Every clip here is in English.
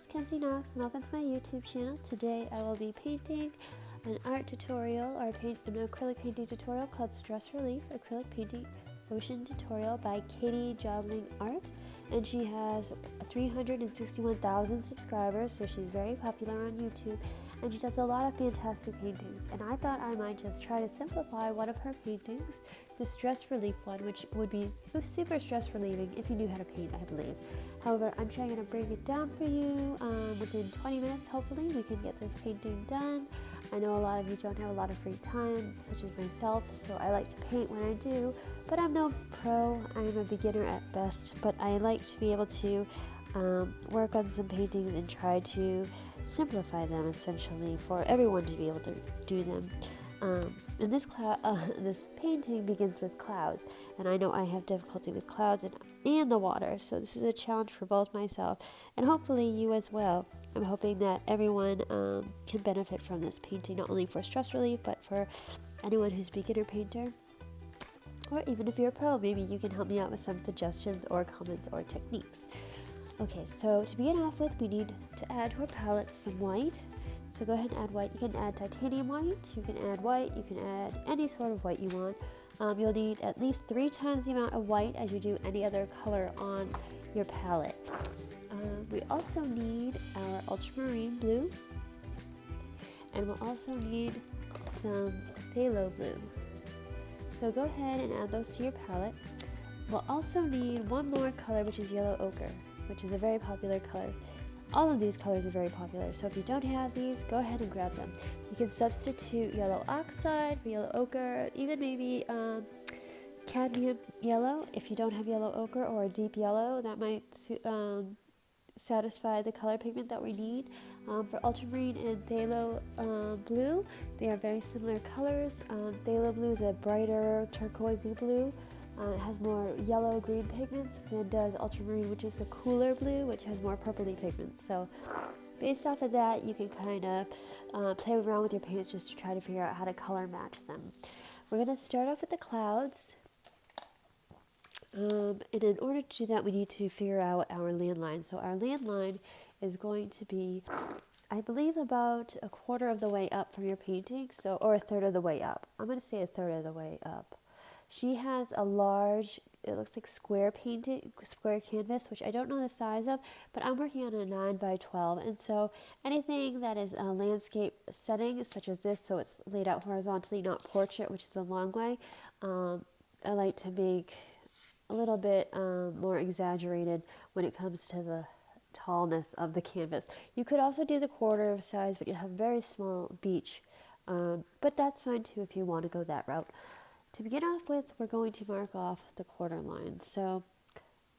it's Kenzy Knoxx and welcome to my YouTube channel. Today I will be painting an art tutorial or an acrylic painting tutorial called Stress Relief Acrylic Painting Ocean Tutorial by Katie Jobling Art. And she has 361,000 subscribers, so she's very popular on YouTube. And she does a lot of fantastic paintings. And I thought I might just try to simplify one of her paintings, the stress relief one, which would be super stress relieving if you knew how to paint, I believe. However, I'm trying to break it down for you within 20 minutes. Hopefully we can get this painting done. I know a lot of you don't have a lot of free time, such as myself, so I like to paint when I do, but I'm no pro. I'm a beginner at best, but I like to be able to work on some paintings and try to simplify them essentially for everyone to be able to do them. And this painting begins with clouds, and I know I have difficulty with clouds and the water, so this is a challenge for both myself and hopefully you as well. I'm hoping that everyone can benefit from this painting, not only for stress relief, but for anyone who's a beginner painter. Or even if you're a pro, maybe you can help me out with some suggestions or comments or techniques. Okay, so to begin off with, we need to add to our palette some white. So go ahead and add white. You can add titanium white, you can add white, you can add any sort of white you want. You'll need at least 3 times the amount of white as you do any other color on your palette. We also need our ultramarine blue, and we'll also need some phthalo blue. So go ahead and add those to your palette. We'll also need one more color, which is yellow ochre, which is a very popular color. All of these colors are very popular, so if you don't have these, go ahead and grab them. You can substitute yellow oxide for yellow ochre, even maybe cadmium yellow if you don't have yellow ochre, or a deep yellow that might satisfy the color pigment that we need. For ultramarine and phthalo blue, they are very similar colors. Phthalo blue is a brighter turquoisey blue. It has more yellow-green pigments than does ultramarine, which is a cooler blue, which has more purpley pigments. So based off of that, you can kind of play around with your paints just to try to figure out how to color match them. We're going to start off with the clouds. And in order to do that, we need to figure out our landline. So our landline is going to be, I believe, about a quarter of the way up from your painting, or a third of the way up. I'm going to say a third of the way up. She has a large, it looks like square canvas, which I don't know the size of, but I'm working on a 9 by 12, and so anything that is a landscape setting, such as this, so it's laid out horizontally, not portrait, which is a long way, I like to make a little bit more exaggerated when it comes to the tallness of the canvas. You could also do the quarter of size, but you have a very small beach, but that's fine too if you want to go that route. To begin off with, we're going to mark off the quarter line. So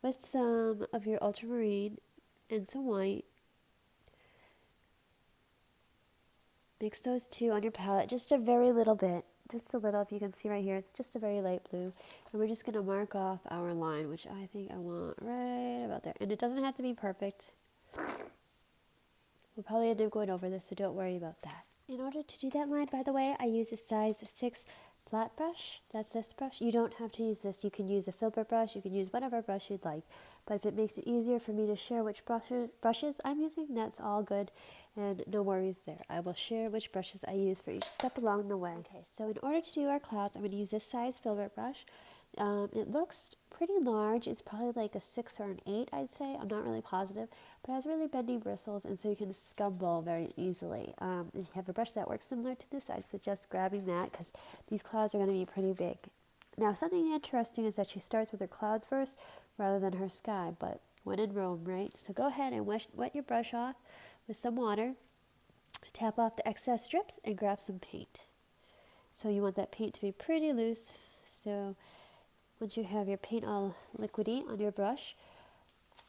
with some of your ultramarine and some white, mix those two on your palette, just a very little bit, just a little. If you can see right here, it's just a very light blue. And we're just going to mark off our line, which I think I want right about there. And it doesn't have to be perfect. We'll probably end up going over this, so don't worry about that. In order to do that line, by the way, I use a size 6 flat brush. That's this brush. You don't have to use this. You can use a filbert brush. You can use whatever brush you'd like. But if it makes it easier for me to share which brushes I'm using, that's all good. And no worries there. I will share which brushes I use for each step along the way. Okay, so in order to do our clouds, I'm going to use this size filbert brush. It looks pretty large. It's probably like a 6 or an 8, I'd say. I'm not really positive, but it has really bendy bristles, and so you can scumble very easily. If you have a brush that works similar to this, I suggest grabbing that because these clouds are going to be pretty big. Now, something interesting is that she starts with her clouds first rather than her sky, but when in Rome, right? So go ahead and wet your brush off with some water, tap off the excess strips, and grab some paint. So you want that paint to be pretty loose. So once you have your paint all liquidy on your brush,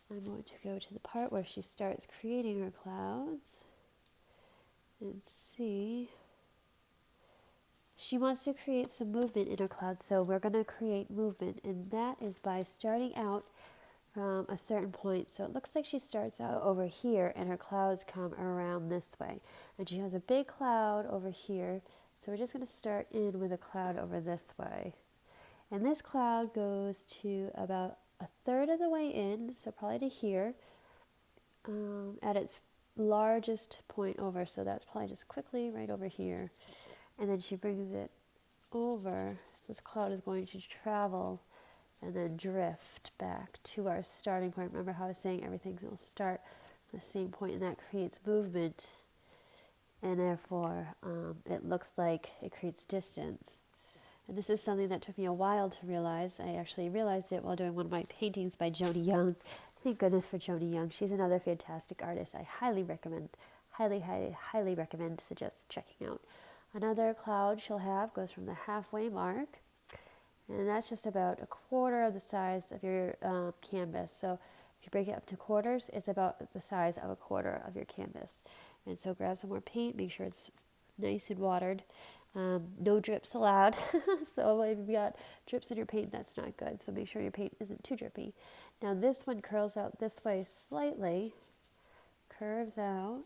I'm going to go to the part where she starts creating her clouds and see. She wants to create some movement in her clouds, so we're going to create movement, and that is by starting out from a certain point. So it looks like she starts out over here, and her clouds come around this way. And she has a big cloud over here, so we're just going to start in with a cloud over this way. And this cloud goes to about a third of the way in, so probably to here. at its largest point over, so that's probably just quickly right over here. And then she brings it over, so this cloud is going to travel and then drift back to our starting point. Remember how I was saying everything will start at the same point, and that creates movement, and therefore it looks like it creates distance. And this is something that took me a while to realize. I actually realized it while doing one of my paintings by Joni Young. Thank goodness for Joni Young. She's another fantastic artist. I highly recommend, highly recommend, suggest checking out. Another cloud she'll have goes from the halfway mark, and that's just about a quarter of the size of your canvas. So if you break it up to quarters, it's about the size of a quarter of your canvas. And so grab some more paint, make sure it's nice and watered. No drips allowed. So if you've got drips in your paint, that's not good. So make sure your paint isn't too drippy. Now this one curls out this way slightly, curves out,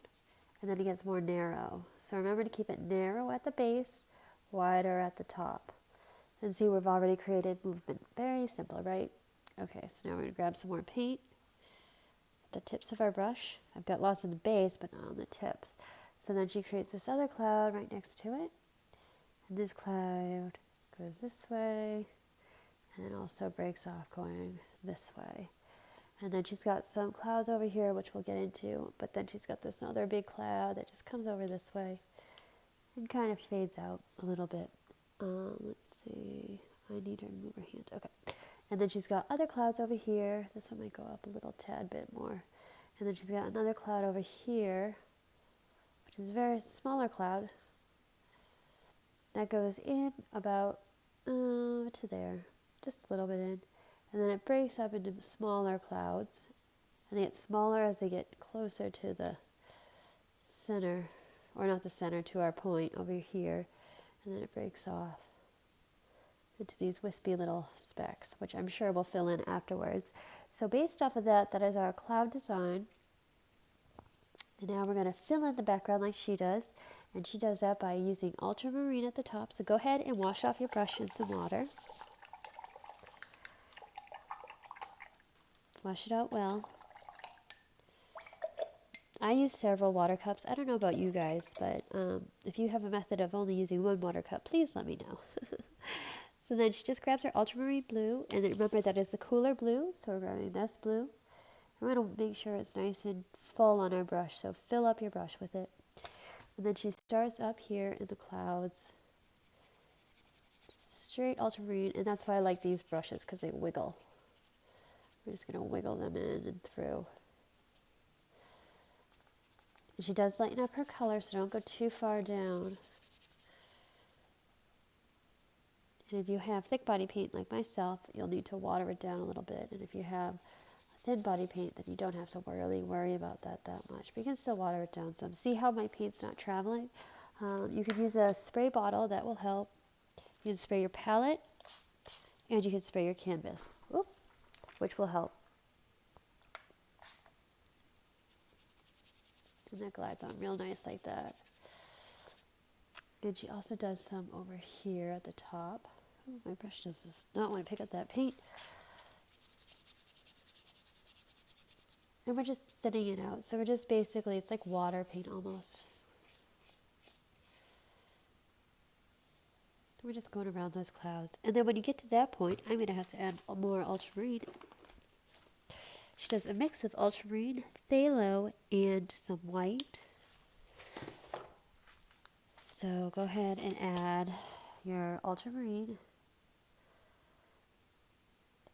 and then it gets more narrow. So remember to keep it narrow at the base, wider at the top. And see, we've already created movement. Very simple, right? Okay, so now we're going to grab some more paint. The tips of our brush. I've got lots in the base, but not on the tips. So then she creates this other cloud right next to it. And this cloud goes this way, and then also breaks off going this way. And then she's got some clouds over here, which we'll get into, but then she's got this other big cloud that just comes over this way and kind of fades out a little bit. Let's see, I need her to move her hand. Okay. And then she's got other clouds over here. This one might go up a little tad bit more. And then she's got another cloud over here, which is a very smaller cloud. That goes in about to there, just a little bit in. And then it breaks up into smaller clouds. And they get smaller as they get closer to the center, or not the center, to our point over here. And then it breaks off into these wispy little specks, which I'm sure we'll fill in afterwards. So based off of that, that is our cloud design. And now we're going to fill in the background like she does. And she does that by using ultramarine at the top. So go ahead and wash off your brush in some water. Wash it out well. I use several water cups. I don't know about you guys, but if you have a method of only using one water cup, please let me know. So then she just grabs her ultramarine blue, and then remember that is the cooler blue, so we're grabbing this blue. We're going to make sure it's nice and full on our brush, so fill up your brush with it. And then she starts up here in the clouds, straight ultramarine, and that's why I like these brushes, because they wiggle. We're just going to wiggle them in and through. And she does lighten up her color, so don't go too far down. And if you have thick body paint like myself, you'll need to water it down a little bit. And if you have thin body paint, then you don't have to really worry about that much. But you can still water it down some. See how my paint's not traveling? You could use a spray bottle. That will help. You can spray your palette, and you can spray your canvas, which will help. And that glides on real nice like that. And she also does some over here at the top. Oh, my brush does not want to pick up that paint. And we're just thinning it out. So we're just basically, it's like water paint almost. We're just going around those clouds. And then when you get to that point, I'm going to have to add more ultramarine. She does a mix of ultramarine, phthalo, and some white. So go ahead and add your ultramarine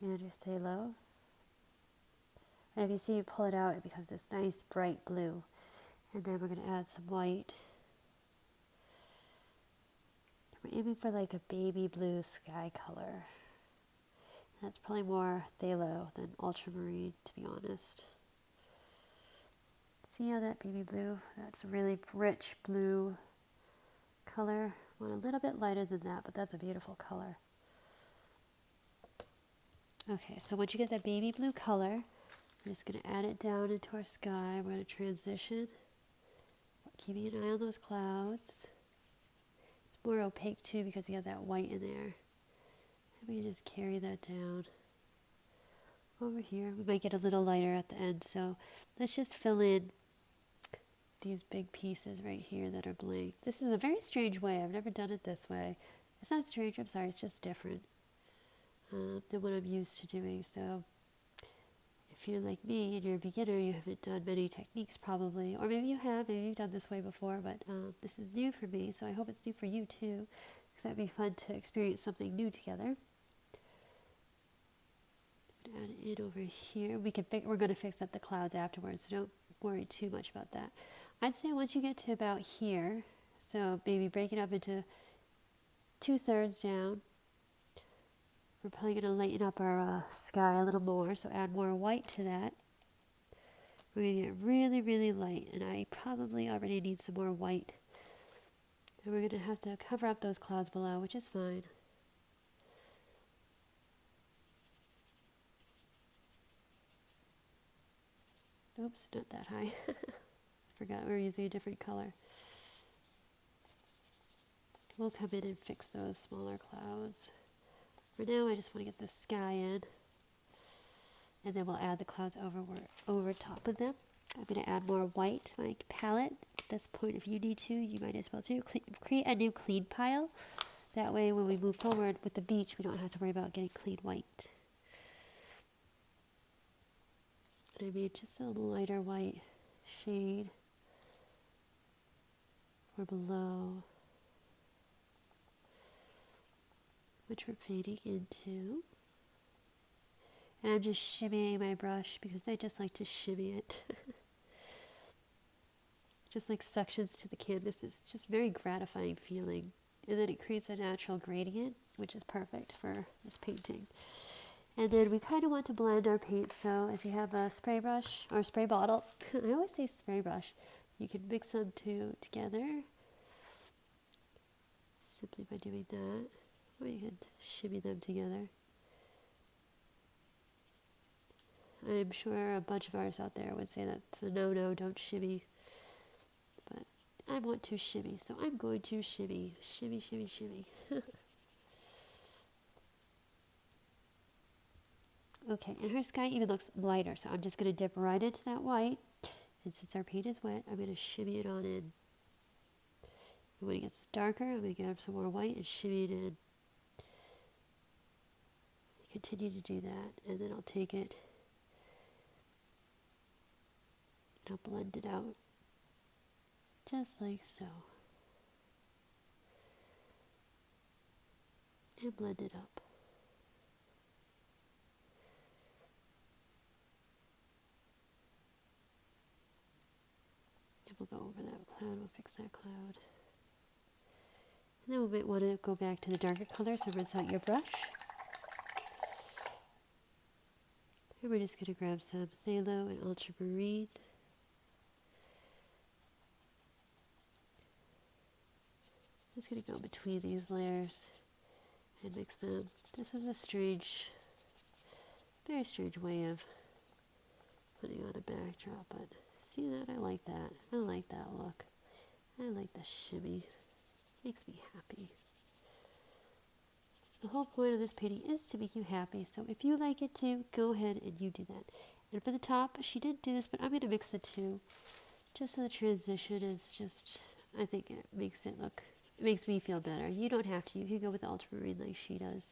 and your phthalo. And if you see you pull it out, it becomes this nice bright blue. And then we're going to add some white. We're aiming for like a baby blue sky color. That's probably more phthalo than ultramarine, to be honest. See how that baby blue, that's a really rich blue color. I want a little bit lighter than that, but that's a beautiful color. Okay, so once you get that baby blue color, we're just going to add it down into our sky. We're going to transition, keeping an eye on those clouds. It's more opaque too because we have that white in there. And we can just carry that down over here. We might get a little lighter at the end, so let's just fill in these big pieces right here that are blank. This is a very strange way. I've never done it this way. It's not strange, I'm sorry, it's just different than what I'm used to doing. So if you're like me and you're a beginner, you haven't done many techniques probably, or maybe you have, maybe you've done this way before, but this is new for me, so I hope it's new for you too, because that'd be fun to experience something new together. Add it in over here. We're going to fix up the clouds afterwards, so don't worry too much about that. I'd say once you get to about here, so maybe break it up into 2/3 down, we're probably going to lighten up our sky a little more, so add more white to that. We're going to get really, really light, and I probably already need some more white. And we're going to have to cover up those clouds below, which is fine. Oops, not that high. Forgot we were using a different color. We'll come in and fix those smaller clouds. For now, I just want to get the sky in, and then we'll add the clouds over top of them. I'm going to add more white to my palette. At this point, if you need to, you might as well too. Create a new clean pile. That way, when we move forward with the beach, we don't have to worry about getting clean white. I made just a lighter white shade for below, which we're fading into. And I'm just shimmying my brush because I just like to shimmy it. Just like suctions to the canvas. It's just very gratifying feeling. And then it creates a natural gradient, which is perfect for this painting. And then we kind of want to blend our paint, so if you have a spray brush or spray bottle, I always say spray brush, you can mix them two together simply by doing that, or you can shimmy them together. I'm sure a bunch of artists out there would say that's a no-no, don't shimmy, but I want to shimmy, so I'm going to shimmy, shimmy, shimmy, shimmy. Okay, and her sky even looks lighter, so I'm just going to dip right into that white, and since our paint is wet, I'm going to shimmy it on in. And when it gets darker, I'm going to grab some more white and shimmy it in. Continue to do that, and then I'll take it and I'll blend it out, just like so. And blend it up. We'll go over that cloud, we'll fix that cloud. And then we might want to go back to the darker color, so rinse out your brush. And we're just going to grab some phthalo and ultramarine. Just going to go between these layers and mix them. This was a strange, very strange way of putting on a backdrop, but see that? I like that. I like that look. I like the shimmy. Makes me happy. The whole point of this painting is to make you happy, so if you like it too, go ahead and you do that. And for the top, she didn't do this, but I'm going to mix the two, just so the transition is just, I think it makes it look, it makes me feel better. You don't have to. You can go with the ultramarine like she does.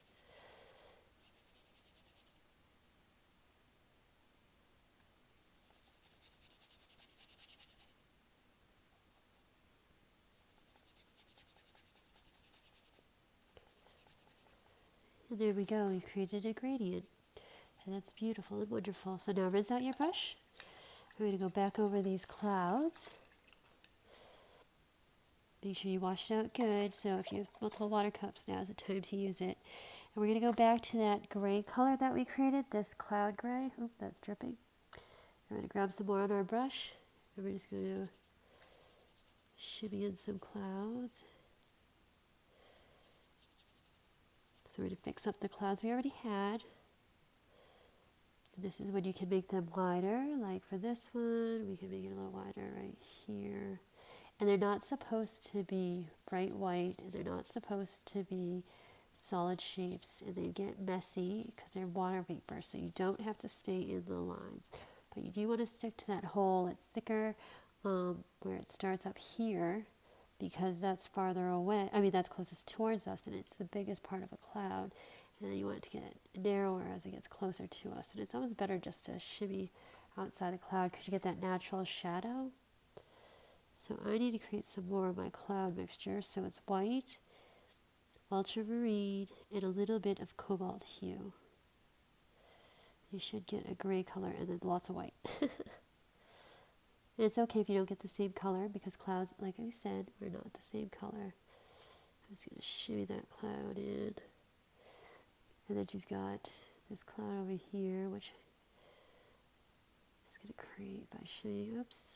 And there we go, we created a gradient. And that's beautiful and wonderful. So now rinse out your brush. I'm going to go back over these clouds. Make sure you wash it out good. So if you have multiple water cups, now is the time to use it. And we're going to go back to that gray color that we created, this cloud gray. Oop, that's dripping. We're going to grab some more on our brush. And we're just going to shimmy in some clouds. So we're going to fix up the clouds we already had. And this is when you can make them wider, like for this one, we can make it a little wider right here. And they're not supposed to be bright white, and they're not supposed to be solid shapes, and they get messy because they're water vapor, so you don't have to stay in the lines. But you do want to stick to that hole. It's thicker where it starts up here because that's farther away. I mean, that's closest towards us, and it's the biggest part of a cloud. And then you want it to get narrower as it gets closer to us. And it's always better just to shimmy outside the cloud because you get that natural shadow. So I need to create some more of my cloud mixture. So it's white, ultramarine, and a little bit of cobalt hue. You should get a gray color and then lots of white. And it's okay if you don't get the same color because clouds, like I said, are not the same color. I'm just going to shimmy that cloud in. And then she's got this cloud over here, which I'm just going to create by shimmying. Oops.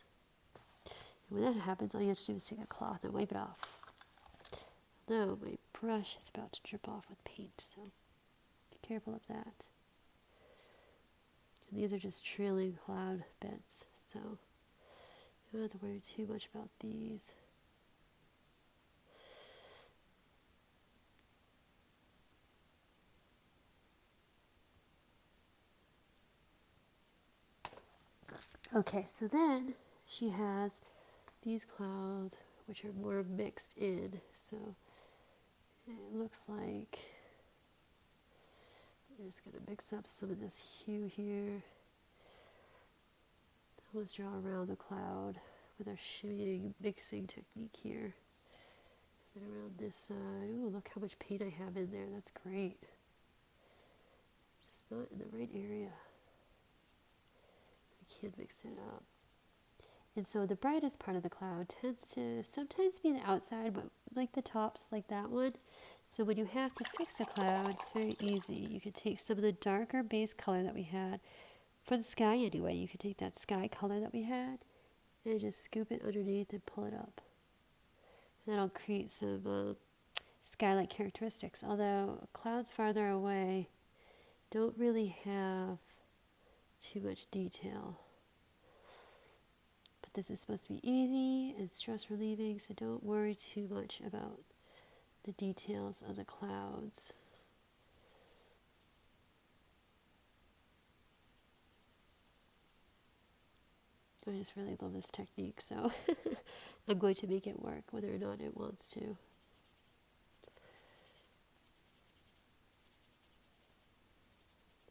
And when that happens, all you have to do is take a cloth and wipe it off. Though my brush is about to drip off with paint, so be careful of that. And these are just trailing cloud bits, so you don't have to worry too much about these. Okay, so then she has these clouds which are more mixed in, so it looks like I'm just going to mix up some of this hue here. Let's draw around the cloud with our shimmying mixing technique here. And around this side, oh, look how much paint I have in there. That's great. Just not in the right area. I can't mix it up. And so the brightest part of the cloud tends to sometimes be the outside, but like the tops, like that one. So when you have to fix a cloud, it's very easy. You can take some of the darker base color that we had, for the sky anyway, you could take that sky color that we had and just scoop it underneath and pull it up. And that'll create some sky-like characteristics, although clouds farther away don't really have too much detail. But this is supposed to be easy and stress relieving, so don't worry too much about the details of the clouds. I just really love this technique, so I'm going to make it work whether or not it wants to.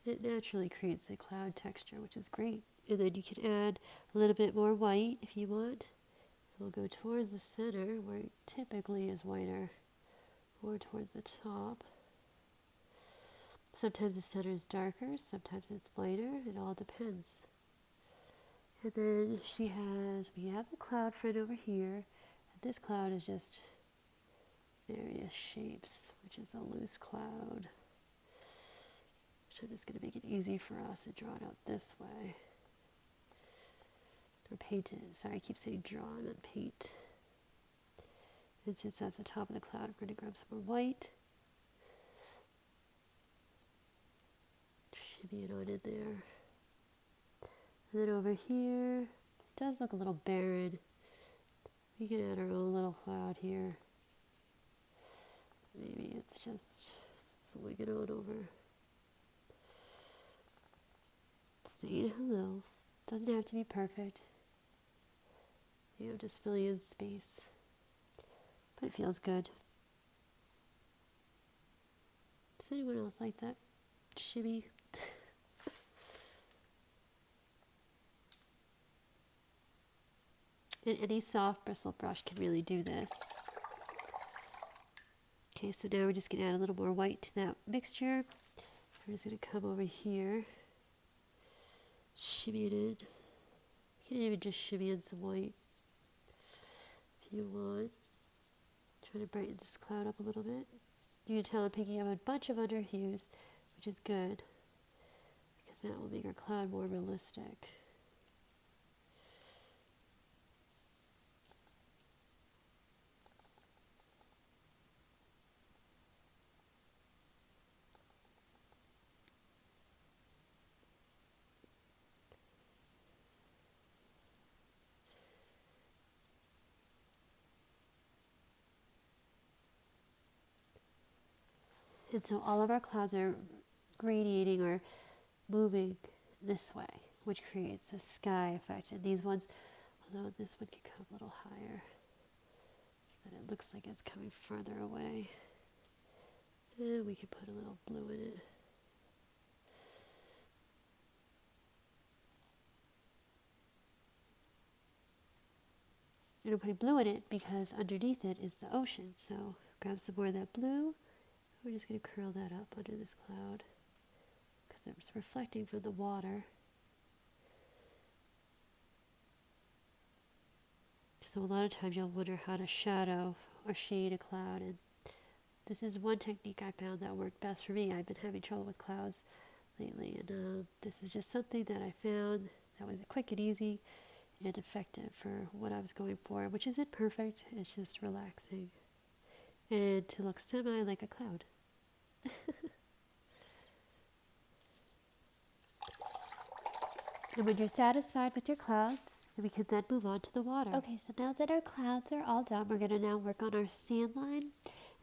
It naturally creates a cloud texture, which is great. And then you can add a little bit more white if you want. We'll go towards the center, where it typically is whiter, or towards the top. Sometimes the center is darker, sometimes it's lighter. It all depends. And then we have the cloud front over here. And this cloud is just various shapes, which is a loose cloud. Which I'm just going to make it easy for us and draw it out this way. Or paint it. Sorry, I keep saying draw, I meant paint. And since that's the top of the cloud, I'm going to grab some more white. Shimmy it on in there. And then over here, it does look a little barren. We can add our own little cloud here. Maybe it's just swing it on over. Saying hello. Doesn't have to be perfect. You know, just filling in space. But it feels good. Does anyone else like that shimmy? And any soft bristle brush can really do this. Okay, so now we're just going to add a little more white to that mixture. We're just going to come over here, shimmy it in. You can even just shimmy in some white if you want. Try to brighten this cloud up a little bit. You can tell I'm picking up a bunch of underhues, which is good, because that will make our cloud more realistic. And so all of our clouds are radiating or moving this way, which creates a sky effect. And these ones, although this one can come a little higher, so that it looks like it's coming further away. And we can put a little blue in it. And I'm putting blue in it because underneath it is the ocean. So grab some more of that blue. We're just going to curl that up under this cloud because it's reflecting from the water. So a lot of times you'll wonder how to shadow or shade a cloud, and this is one technique I found that worked best for me. I've been having trouble with clouds lately, and this is just something that I found that was quick and easy and effective for what I was going for, which isn't perfect, it's just relaxing and to look semi like a cloud. And when you're satisfied with your clouds, we can then move on to the water. Okay, so now that our clouds are all done, we're going to now work on our sand line.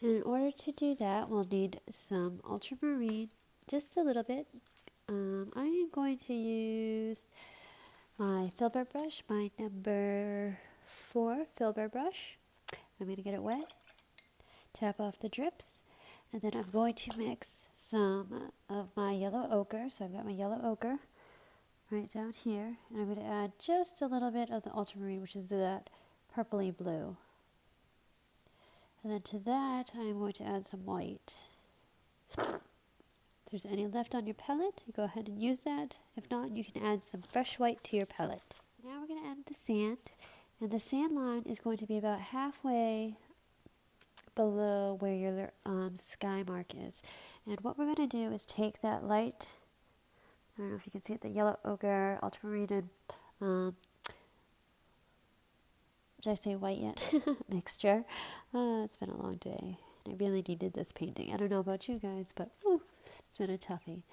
And in order to do that, we'll need some ultramarine, just a little bit. I'm going to use my filbert brush, my number 4 filbert brush. I'm going to get it wet, tap off the drips, and then I'm going to mix some of my yellow ochre. So I've got my yellow ochre right down here, and I'm going to add just a little bit of the ultramarine, which is that purpley blue. And then to that, I'm going to add some white. If there's any left on your palette, you go ahead and use that. If not, you can add some fresh white to your palette. So now we're going to add the sand, and the sand line is going to be about halfway below where your sky mark is. And what we're going to do is take that light, I don't know if you can see it, the yellow ochre, ultramarine, and did I say white yet? Mixture. It's been a long day. I really needed this painting. I don't know about you guys, but it's been a toughie.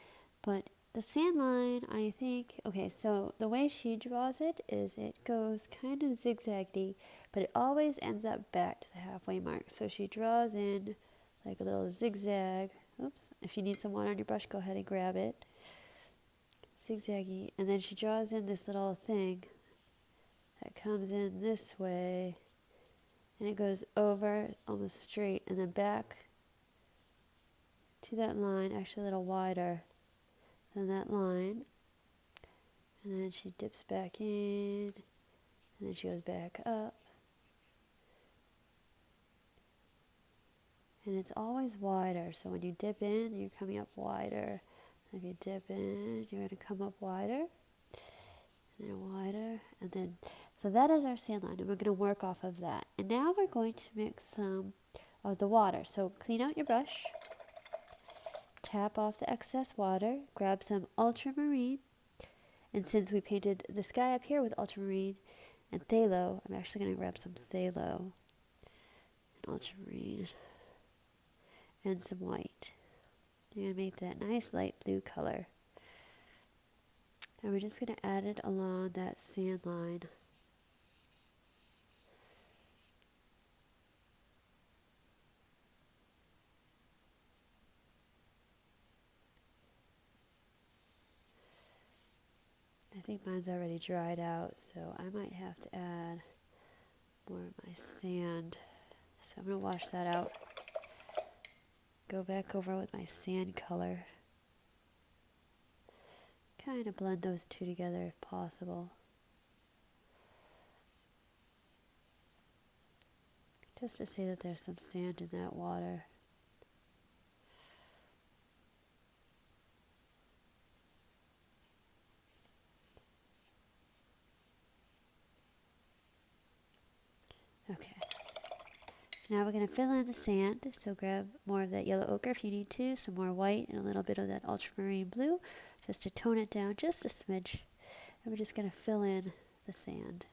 But the sand line, I think, okay, so the way she draws it is it goes kind of zigzaggy, but it always ends up back to the halfway mark. So she draws in like a little zigzag. Oops. If you need some water on your brush, go ahead and grab it. Zigzaggy. And then she draws in this little thing that comes in this way, and it goes over almost straight and then back to that line, actually a little wider than that line, and then she dips back in, and then she goes back up, and it's always wider. So when you dip in, you're coming up wider. If you dip in, you're going to come up wider, and then wider, and then, so that is our sand line, and we're going to work off of that. And now we're going to mix some of the water. So clean out your brush, tap off the excess water, grab some ultramarine, and since we painted the sky up here with ultramarine and phthalo, I'm actually going to grab some phthalo and ultramarine and some white. You're going to make that nice light blue color. And we're just going to add it along that sand line. I think mine's already dried out, so I might have to add more of my sand. So I'm going to wash that out. Go back over with my sand color. Kind of blend those two together if possible. Just to see that there's some sand in that water. Okay. So now we're going to fill in the sand. So grab more of that yellow ochre if you need to, some more white, and a little bit of that ultramarine blue, just to tone it down just a smidge. And we're just going to fill in the sand.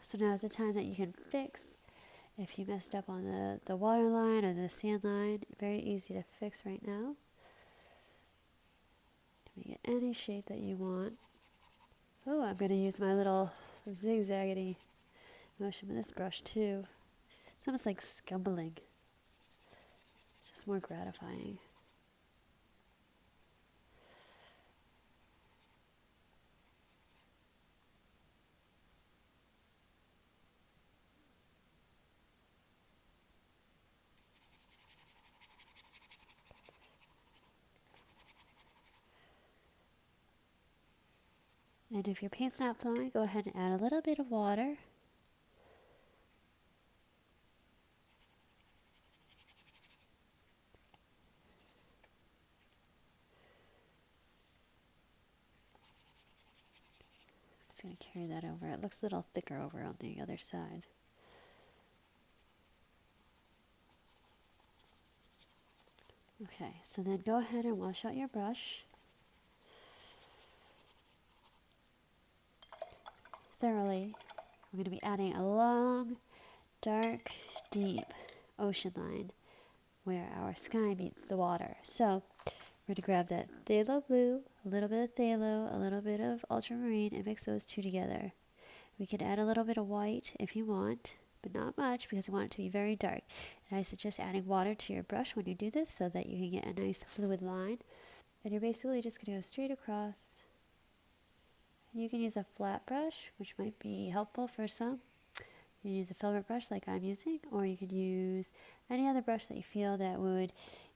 So now's the time that you can fix. If you messed up on the water line or the sand line, very easy to fix right now. Make it any shape that you want. Oh, I'm going to use my little zigzaggedy motion with this brush too. It's almost like scumbling. Just more gratifying. And if your paint's not flowing, go ahead and add a little bit of water. I'm just going to carry that over. It looks a little thicker over on the other side. Okay, so then go ahead and wash out your brush thoroughly. We're going to be adding a long, dark, deep ocean line where our sky meets the water. So we're going to grab that phthalo blue, a little bit of phthalo, a little bit of ultramarine, and mix those two together. We can add a little bit of white if you want, but not much because we want it to be very dark. And I suggest adding water to your brush when you do this so that you can get a nice fluid line. And you're basically just going to go straight across. You can use a flat brush, which might be helpful for some. You can use a filbert brush like I'm using, or you could use any other brush that you feel that would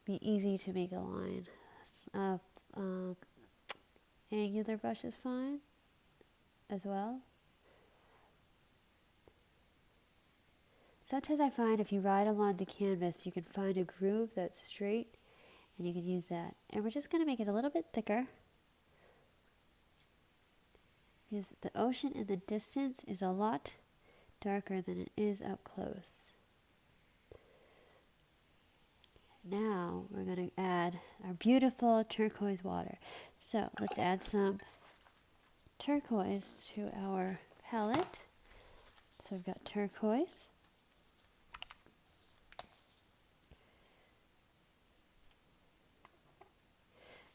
be easy to make a line. Angular brush is fine as well. Sometimes I find if you ride along the canvas, you can find a groove that's straight, and you can use that. And we're just going to make it a little bit thicker. Because the ocean in the distance is a lot darker than it is up close. Now we're going to add our beautiful turquoise water. So let's add some turquoise to our palette. So we've got turquoise.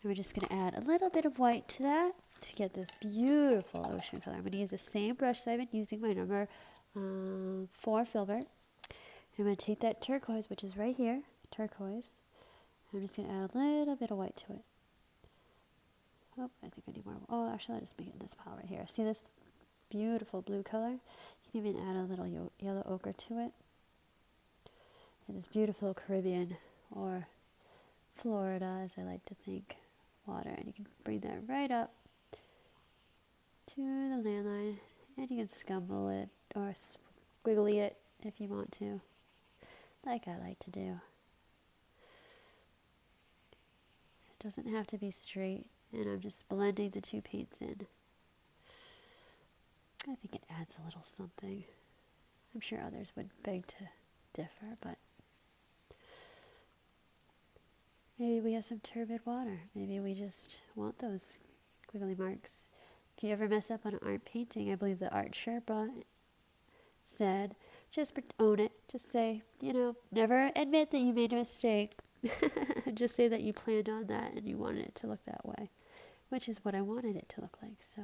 And we're just going to add a little bit of white to that to get this beautiful ocean color. I'm going to use the same brush that I've been using, my number 4 filbert. And I'm going to take that turquoise, which is right here, turquoise. I'm just going to add a little bit of white to it. Oh, I think I need more. Oh, actually, I'll just make it in this pile right here. See this beautiful blue color? You can even add a little yellow ochre to it. And this beautiful Caribbean, or Florida, as I like to think, water. And you can bring that right up to the landline, and you can scumble it or squiggly it if you want to, like I like to do. It doesn't have to be straight, and I'm just blending the two paints in. I think it adds a little something. I'm sure others would beg to differ, but maybe we have some turbid water. Maybe we just want those squiggly marks. If you ever mess up on an art painting, I believe the art Sherpa said, just own it. Just say, never admit that you made a mistake. Just say that you planned on that and you wanted it to look that way, which is what I wanted it to look like. So,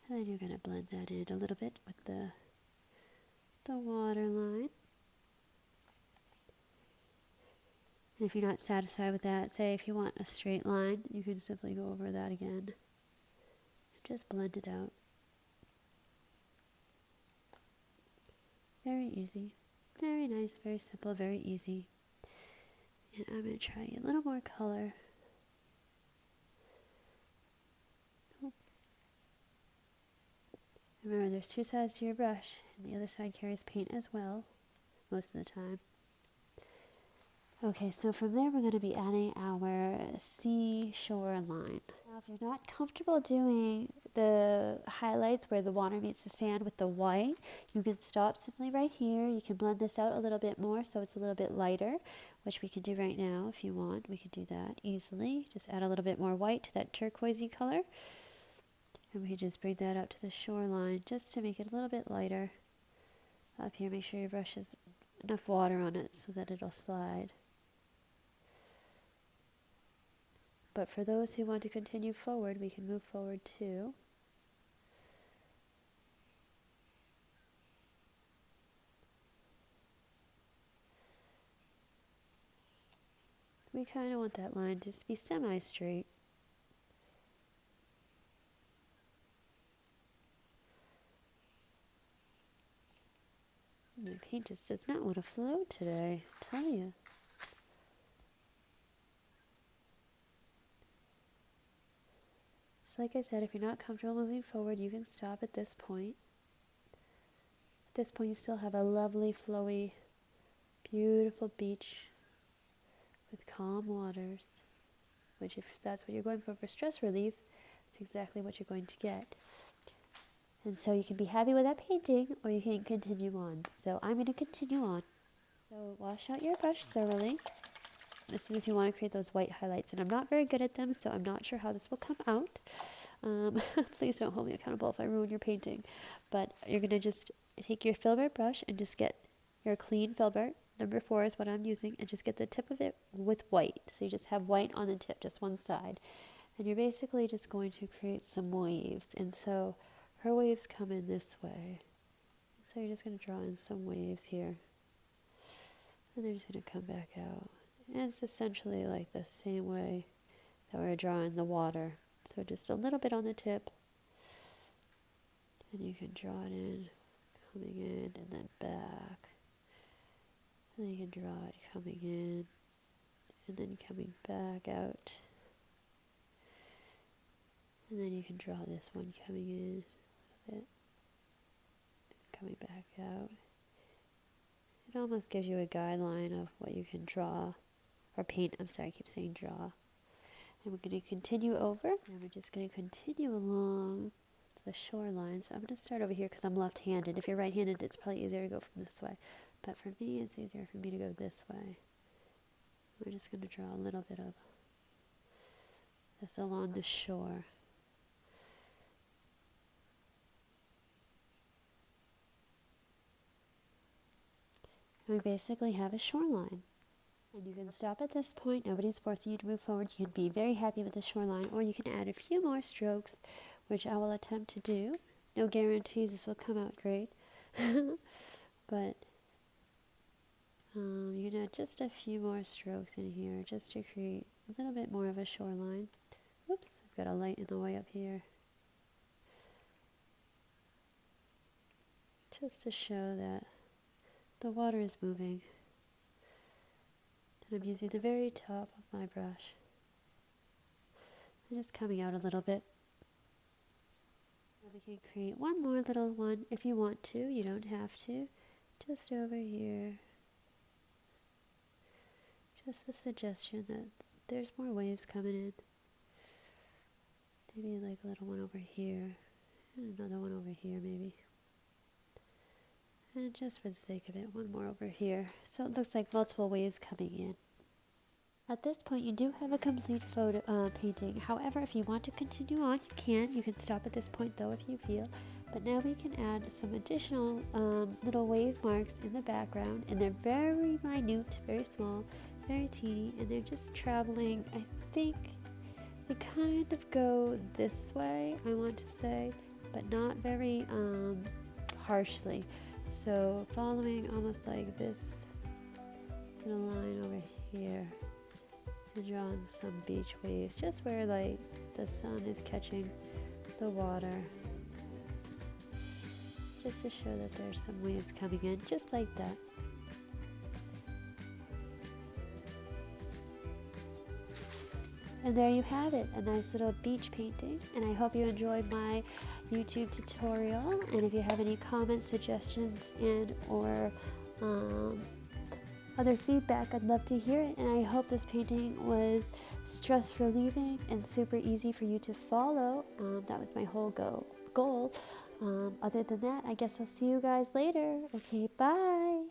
and then you're going to blend that in a little bit with the water line. And if you're not satisfied with that, say if you want a straight line, you can simply go over that again. Just blend it out. Very easy. Very nice, very simple, very easy. And I'm going to try a little more color. Remember, there's two sides to your brush, and the other side carries paint as well, most of the time. Okay, so from there we're going to be adding our seashore line. Now, if you're not comfortable doing the highlights where the water meets the sand with the white, you can stop simply right here. You can blend this out a little bit more so it's a little bit lighter, which we can do right now if you want. We can do that easily. Just add a little bit more white to that turquoisey color. And we can just bring that up to the shoreline just to make it a little bit lighter. Up here, make sure your brush has enough water on it so that it'll slide. But for those who want to continue forward, we can move forward too. we kind of want that line just to be semi-straight. My paint just does not want to flow today, I tell you. So like I said, if you're not comfortable moving forward, you can stop at this point. At this point, you still have a lovely, flowy, beautiful beach with calm waters, which if that's what you're going for stress relief, it's exactly what you're going to get. And so you can be happy with that painting, or you can continue on. So I'm going to continue on. So wash out your brush thoroughly. This is if you want to create those white highlights. And I'm not very good at them, so I'm not sure how this will come out. Please don't hold me accountable if I ruin your painting. But you're going to just take your filbert brush and just get your clean filbert. Number 4 is what I'm using. And just get the tip of it with white. So you just have white on the tip, just one side. And you're basically just going to create some waves. And so her waves come in this way. So you're just going to draw in some waves here. And they're just going to come back out. And it's essentially like the same way that we're drawing the water. So just a little bit on the tip. And you can draw it in, coming in, and then back. And then you can draw it coming in, and then coming back out. And then you can draw this one coming in, a bit, coming back out. It almost gives you a guideline of what you can draw, or paint, I'm sorry, I keep saying draw. And we're going to continue over, and we're just going to continue along the shoreline. So I'm going to start over here because I'm left-handed. If you're right-handed, it's probably easier to go from this way. But for me, it's easier for me to go this way. We're just going to draw a little bit of this along the shore. And we basically have a shoreline. And you can stop at this point. Nobody's forcing you to move forward. You can be very happy with the shoreline, or you can add a few more strokes, which I will attempt to do. No guarantees this will come out great. But you can add just a few more strokes in here just to create a little bit more of a shoreline. Oops, I've got a light in the way up here. Just to show that the water is moving. And I'm using the very top of my brush. And just coming out a little bit. Now we can create one more little one if you want to. You don't have to. Just over here. Just a suggestion that there's more waves coming in. Maybe like a little one over here. And another one over here maybe. And just for the sake of it, one more over here. So it looks like multiple waves coming in. At this point, you do have a complete photo painting. However, if you want to continue on, you can. You can stop at this point, though, if you feel. But now we can add some additional little wave marks in the background. And they're very minute, very small, very teeny. And they're just traveling, I think, they kind of go this way, I want to say, but not very harshly. So following almost like this little line over here and drawing some beach waves just where like the sun is catching the water, just to show that there's some waves coming in just like that. And there you have it, a nice little beach painting. And I hope you enjoyed my YouTube tutorial. And if you have any comments, suggestions, and or other feedback, I'd love to hear it. And I hope this painting was stress relieving and super easy for you to follow. That was my whole goal. Other than that, I guess I'll see you guys later. Okay, bye.